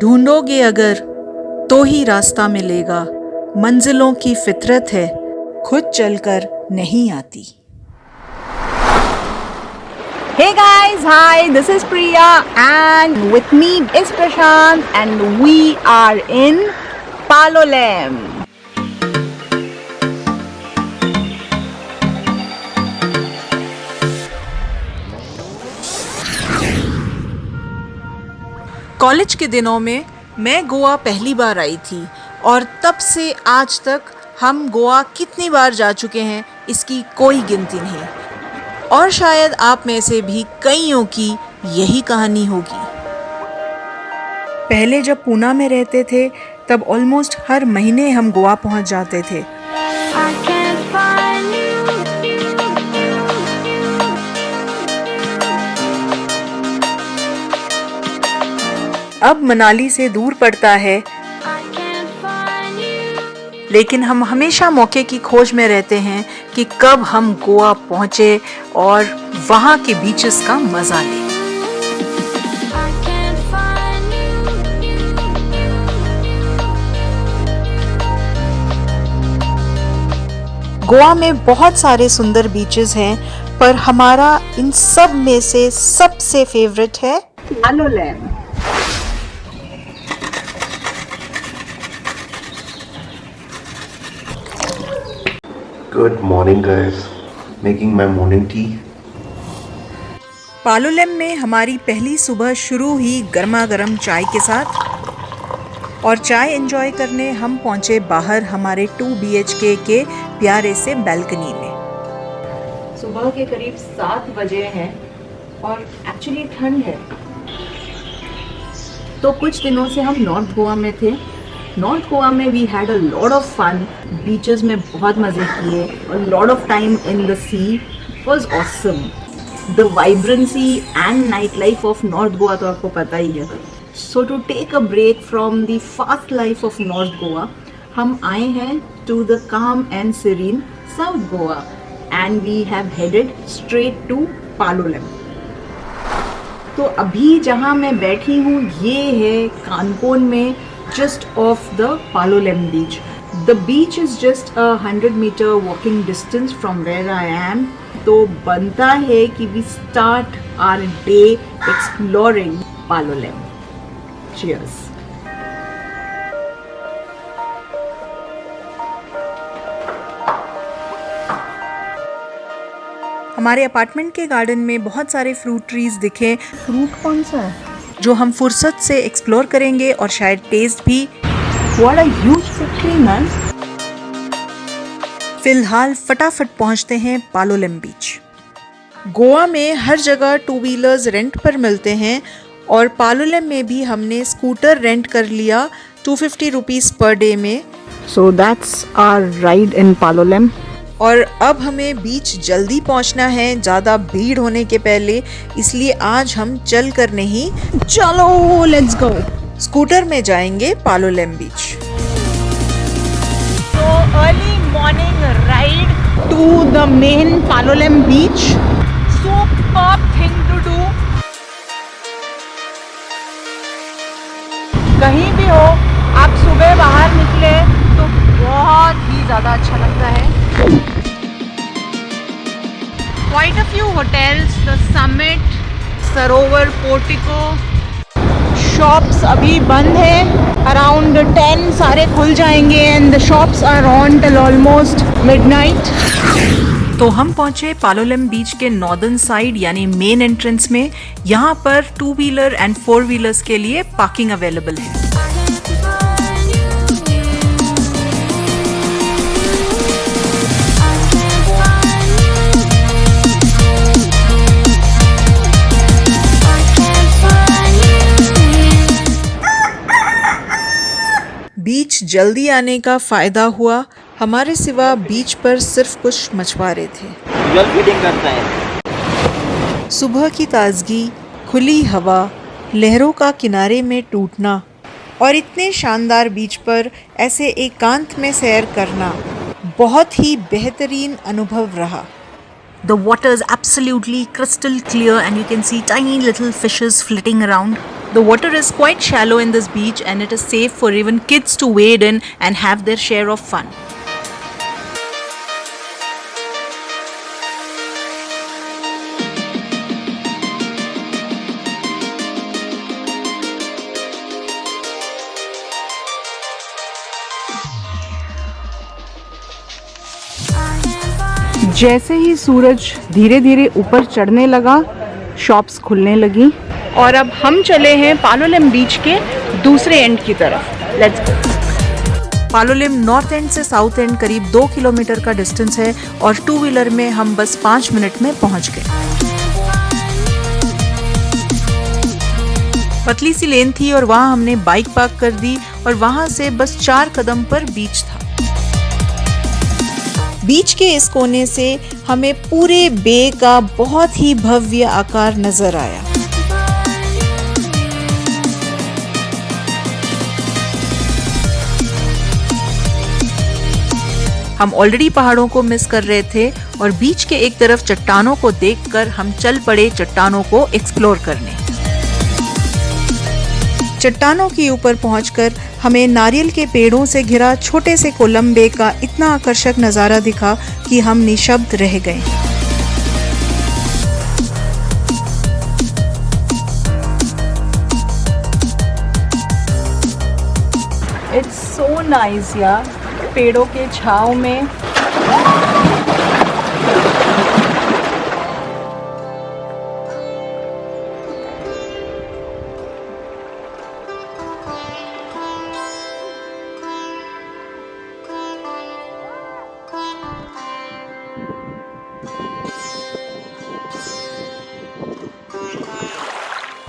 ढूंढोगे अगर तो ही रास्ता मिलेगा, मंजिलों की फितरत है, खुद चलकर नहीं आती। Hey guys, hi, this is Priya and with me is Prashant and we are in Palolem. College के दिनों में मैं गोवा पहली बार आई थी और तब से आज तक हम गोवा कितनी बार जा चुके हैं इसकी कोई गिनती नहीं। और शायद आप में से भी कईयों की यही कहानी होगी। पहले जब पूना में रहते थे तब ऑलमोस्ट हर महीने हम गोवा पहुंच जाते थे। अब मनाली से दूर पड़ता है, लेकिन हम हमेशा मौके की खोज में रहते हैं कि कब हम गोवा पहुंचे और वहां के बीचेस का मजा लें। गोवा में बहुत सारे सुंदर बीचेस हैं, पर हमारा इन सब में से सबसे फेवरेट है Palolem. Good morning guys, making my morning tea. Palolem में हमारी पहली सुबह शुरू ही गर्मा गर्म चाय के साथ, और चाय एंजॉय करने हम पहुंचे बाहर हमारे 2 BHK के प्यारे से बैल्कनी में। सुबह के करीब 7 बजे हैं और एक्चुअली ठंड है। तो कुछ दिनों से हम नॉर्थ गोवा में थे। नॉर्थ गोवा में we had a lot of fun, beaches में बहुत मज़े किए और lot of time in the sea was awesome. The vibrancy and night life of north Goa तो आपको पता ही है। So to take a break from the fast life of north Goa, हम आए हैं to the calm and serene south Goa and we have headed straight to Palolem. तो अभी जहाँ मैं बैठी हूँ ये है कानकोन में, just off the Palolem beach. The beach is just a 100-meter walking distance from where I am. तो बनता है कि we start our day exploring Palolem. Cheers. हमारे अपार्टमेंट के गार्डन में बहुत सारे फ्रूट ट्रीज दिखे। फ्रूट कौन सा है? जो हम फुर्सत से एक्सप्लोर करेंगे और शायद टेस्ट भी। What a huge tree, man. फिलहाल फटाफट पहुंचते हैं पालोलेम बीच। गोवा में हर जगह 2 व्हीलर्स रेंट पर मिलते हैं और पालोलेम में भी हमने स्कूटर रेंट कर लिया 250 रुपीज़ पर डे में। So that's our ride in Palolem. और अब हमें बीच जल्दी पहुंचना है, ज़्यादा भीड़ होने के पहले, इसलिए आज हम चल कर नहीं, चलो लेट्स गो। स्कूटर में जाएंगे पालोलेम बीच। So early morning ride to the main Palolem beach. Superb thing to do. कहीं भी हो आप सुबह बाहर निकले तो बहुत ही ज़्यादा अच्छा लगता है। Quite a few hotels, the Summit, Sarovar, Portico. Shops अभी बंद है, अराउंड 10 सारे खुल जाएंगे and the shops are on till almost midnight. तो हम पहुंचे पालोलेम बीच के नॉर्दर्न साइड यानी मेन एंट्रेंस में। यहाँ पर 2 व्हीलर एंड 4 व्हीलर्स के लिए पार्किंग अवेलेबल है। बीच जल्दी आने का फायदा हुआ, हमारे सिवा बीच पर सिर्फ कुछ मछुआरे थे। सुबह की ताजगी, खुली हवा, लहरों का किनारे में टूटना और इतने शानदार बीच पर ऐसे एकांत में सैर करना बहुत ही बेहतरीन अनुभव रहा। The water is absolutely crystal clear and you can see tiny little fishes flitting around. The water is quite shallow in this beach and it is safe for even kids to wade in and have their share of fun. जैसे ही सूरज धीरे धीरे ऊपर चढ़ने लगा, shops खुलने लगी और अब हम चले हैं पालोलेम बीच के दूसरे एंड की तरफ। Let's go. Palolem north and से साउथ एंड करीब 2 किलोमीटर का डिस्टेंस है और 2 व्हीलर में हम बस 5 मिनट में पहुंच गए। पतली सी लेन थी और वहां हमने बाइक पार्क कर दी और वहां से बस 4 कदम पर बीच था। बीच के इस कोने से हमें पूरे बे का बहुत ही भव्य आकार नजर आया। हम ऑलरेडी पहाड़ों को मिस कर रहे थे और बीच के एक तरफ चट्टानों को देखकर हम चल पड़े चट्टानों को एक्सप्लोर करने। चट्टानों के ऊपर पहुंचकर हमें नारियल के पेड़ों से घिरा छोटे से कोलम बे का इतना आकर्षक नज़ारा दिखा कि हम निशब्द रह गए। इट्स सो नाइस यार, पेड़ों के छांव में।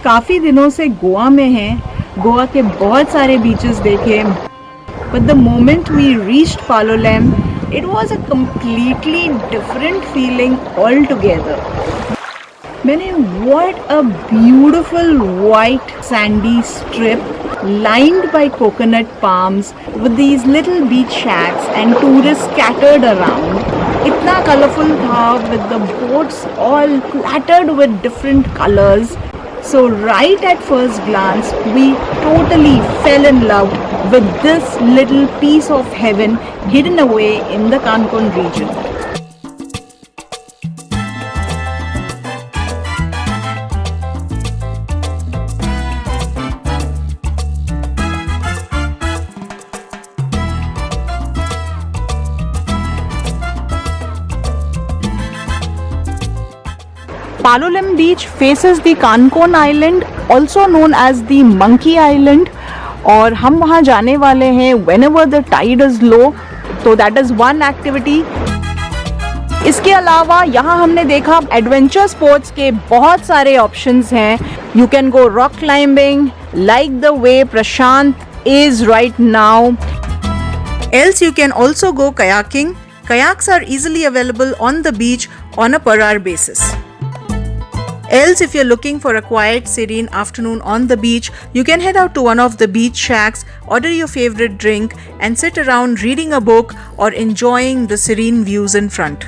काफ़ी दिनों से गोवा में हैं, गोवा के बहुत सारे बीचेस देखे, but the moment we reached Palolem, it was a completely different feeling altogether. मैंने what a beautiful white sandy strip lined by coconut palms with these little beach shacks and tourists scattered around. इतना colorful था with the boats all plattered with different colors. So right at first glance, we totally fell in love with this little piece of heaven hidden away in the Cancun region. Palolem beach faces the Cancun Island, also known as the Monkey Island, और हम वहाँ जाने वाले हैं whenever the tide is low, तो that is one activity. इसके अलावा यहाँ हमने देखा एडवेंचर स्पोर्ट्स के बहुत सारे ऑप्शंस हैं. You can go rock climbing, like the way Prashant is right now. Else you can also go kayaking. Kayaks are easily available on the beach on a per hour basis. Else, if you're looking for a quiet, serene afternoon on the beach, you can head out to one of the beach shacks, order your favorite drink, and sit around reading a book or enjoying the serene views in front.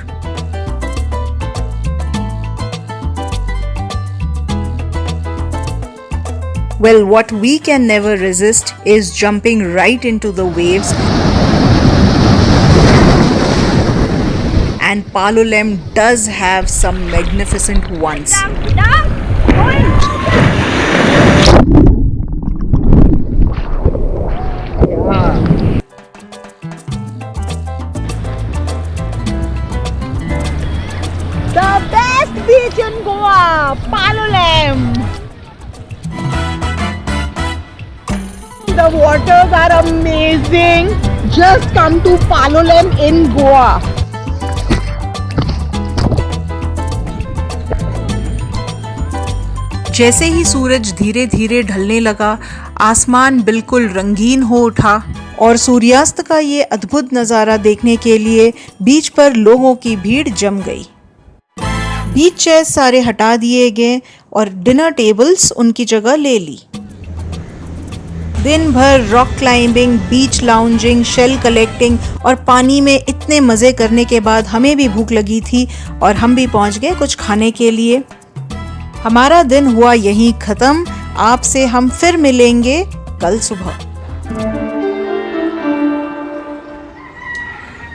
Well, what we can never resist is jumping right into the waves. And Palolem does have some magnificent ones. The best beach in Goa, Palolem. The waters are amazing. Just come to Palolem in Goa. जैसे ही सूरज धीरे धीरे ढलने लगा, आसमान बिल्कुल रंगीन हो उठा और सूर्यास्त का ये अद्भुत नज़ारा देखने के लिए बीच पर लोगों की भीड़ जम गई। बीच चेयर्स सारे हटा दिए गए और डिनर टेबल्स उनकी जगह ले ली। दिन भर रॉक क्लाइंबिंग, बीच लाउंजिंग, शेल कलेक्टिंग और पानी में इतने मज़े करने के बाद हमें भी भूख लगी थी और हम भी पहुंच गए कुछ खाने के लिए। हमारा दिन हुआ यहीं ख़त्म। आपसे हम फिर मिलेंगे कल सुबह।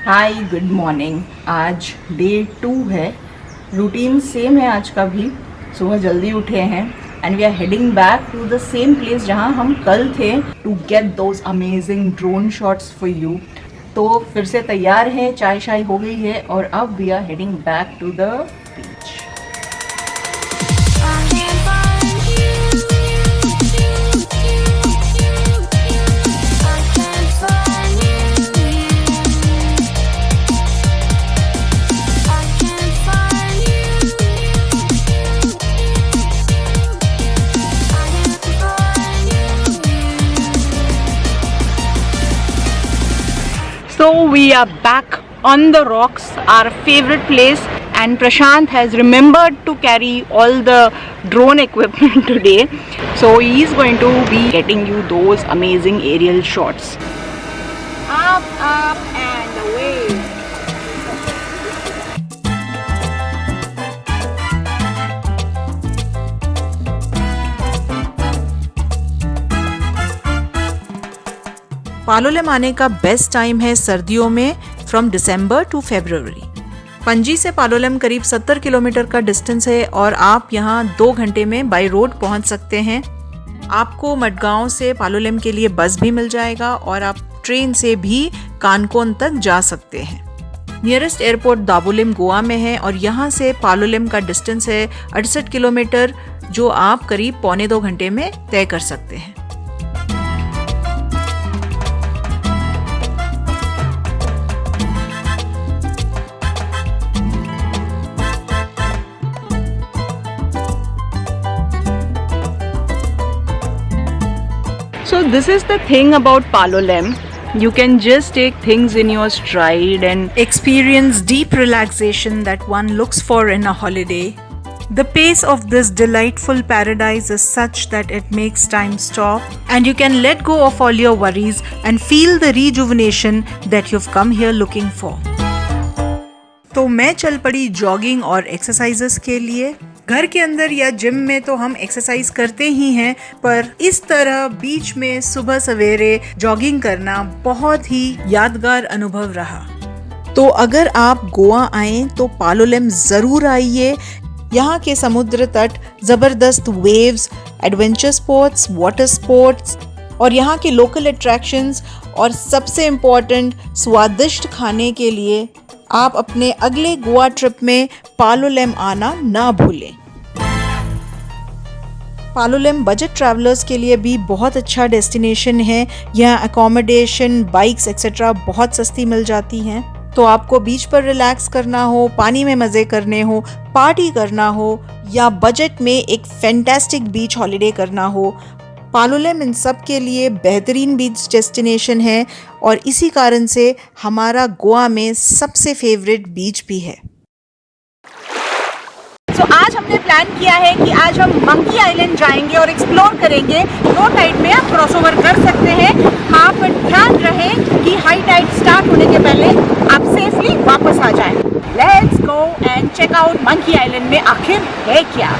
हाय, गुड मॉर्निंग। आज डे 2 है। रूटीन सेम है आज का भी। सुबह जल्दी उठे हैं and we are heading back to the same place जहाँ हम कल थे to get those amazing drone shots for you. तो फिर से तैयार है, चाय शाय हो गई है और अब we are heading back to the beach. So we are back on the rocks, our favorite place, and Prashant has remembered to carry all the drone equipment today. So he is going to be getting you those amazing aerial shots. Up, up and away. Palolem आने का best time है सर्दियों में from December two फरवरी। पणजी से पालोलेम करीब 70 kilometre का distance है और आप यहाँ 2 घंटे में बाय रोड पहुँच सकते हैं। आपको मडगांव से पालोलेम के लिए बस भी मिल जाएगा और आप ट्रेन से भी कानकोन तक जा सकते हैं। नियरेस्ट एयरपोर्ट दाबोलिम गोवा में है और यहाँ से पालोलेम का डिस्टेंस है 68 किलोमीटर, जो आप करीब 1.25 घंटे में तय कर सकते हैं। So this is the thing about Palolem. You can just take things in your stride and Experience deep relaxation that one looks for in a holiday. The pace of this delightful paradise is such that it makes time stop and you can let go of all your worries and feel the rejuvenation that you've come here looking for. तो मैं चल पड़ी jogging और exercises के लिए। घर के अंदर या जिम में तो हम एक्सरसाइज करते ही हैं, पर इस तरह बीच में सुबह सवेरे जॉगिंग करना बहुत ही यादगार अनुभव रहा। तो अगर आप गोवा आएं तो पालोलेम ज़रूर आइए। यहाँ के समुद्र तट, ज़बरदस्त waves, adventure sports, water sports और यहाँ के लोकल अट्रैक्शंस और सबसे इम्पोर्टेंट स्वादिष्ट खाने के लिए आप अपने अगले गोवा ट्रिप में पालोलेम आना ना भूलें। पालोलेम बजट ट्रैवलर्स के लिए भी बहुत अच्छा डेस्टिनेशन है। यहाँ अकोमोडेशन, बाइक्स एक्सेट्रा बहुत सस्ती मिल जाती हैं। तो आपको बीच पर रिलैक्स करना हो, पानी में मज़े करने हो, पार्टी करना हो या बजट में एक फैंटास्टिक बीच हॉलिडे करना हो, पालोलेम इन सब के लिए बेहतरीन बीच डेस्टिनेशन है और इसी कारण से हमारा गोवा में सबसे फेवरेट बीच भी है। तो आज हमने प्लान किया है कि आज हम मंकी आइलैंड जाएंगे और एक्सप्लोर करेंगे। लो टाइड में आप क्रॉसओवर कर सकते हैं। हाँ, पर ध्यान रहे कि हाई टाइड स्टार्ट होने के पहले आप सेफली वापस आ जाएं। Let's go and check out Monkey Island में आखिर है क्या।